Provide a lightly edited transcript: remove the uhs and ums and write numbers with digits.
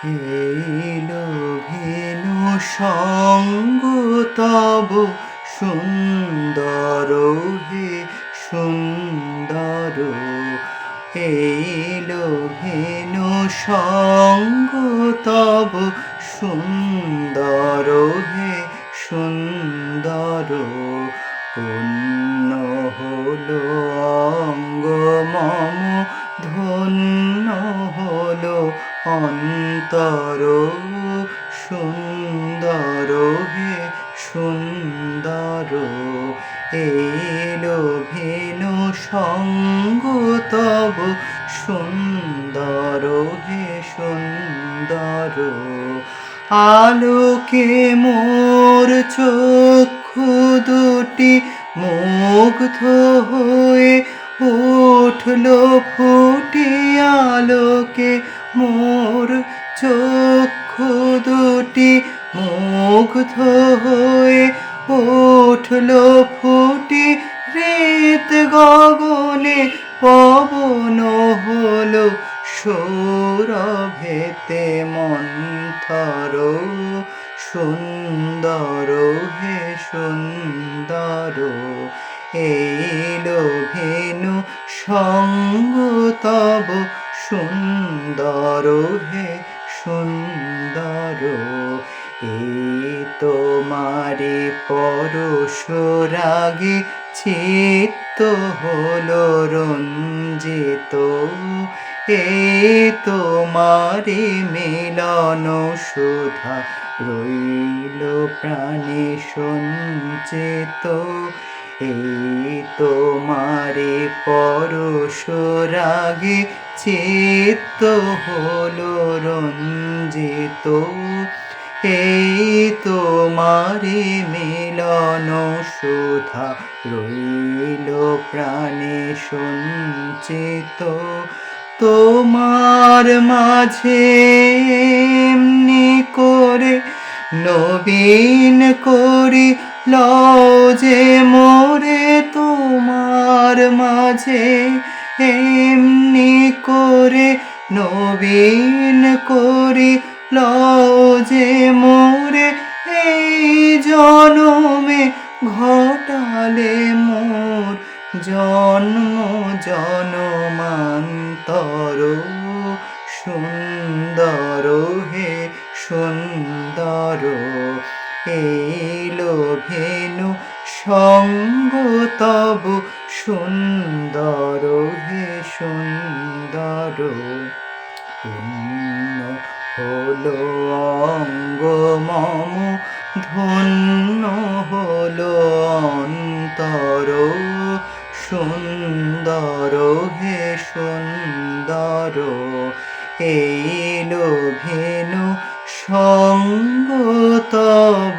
এইলো venue সঙ্গ তব সুন্দর হে সুন্দর। এইলো ভেনু সঙ্গ তব সুন্দর হে সুন্দর। পুণ্য হলো অঙ্গ মম, ধন্য হলো অন্তর। সুন্দর হে সুন্দর। এলো ভেনু সঙ্গ তব সুন্দর হে সুন্দর। আলোকে মোর চক্ষু দুটি মুগ্ধ হয়ে উঠল ফুটে। আলোকে মোর চক্ষু দুটি মুগ্ধ হয়ে উঠল ফুটে। হৃদ গগনে পবন হলো সৌরভেতে মন্থর। সুন্দর হে সুন্দর। এইলো ভেনু সঙ্গ তব সুন্দর হে সুন্দর। এই তোমারে পরশ রাগে চিত্ত হলো রঞ্জিত। এই তোমারে মিলন সুধা রইল প্রাণে সঞ্চিত। এই তোমারে পরশ রাগে চিত্ত হলো রঞ্জিত। এই তোমারে মিলন সুধা রইল প্রাণে সঞ্চিত। তোমার মাঝে এমনি করে নবীন করি লও যে মোরে। তোমার মাঝে এমনি করে নবীন করি লও যে মোরে। এই জনমে ঘটালে মোর জন্ম জনমান্তর। সুন্দর হে সুন্দর। এইলো ভেনু সঙ্গ তব সুন্দর হে সুন্দর। পুণ্য হলো অঙ্গ মম, ধন্য হলো অন্তর। সুন্দর হে সুন্দর। এইলো ভেনু সঙ্গ তব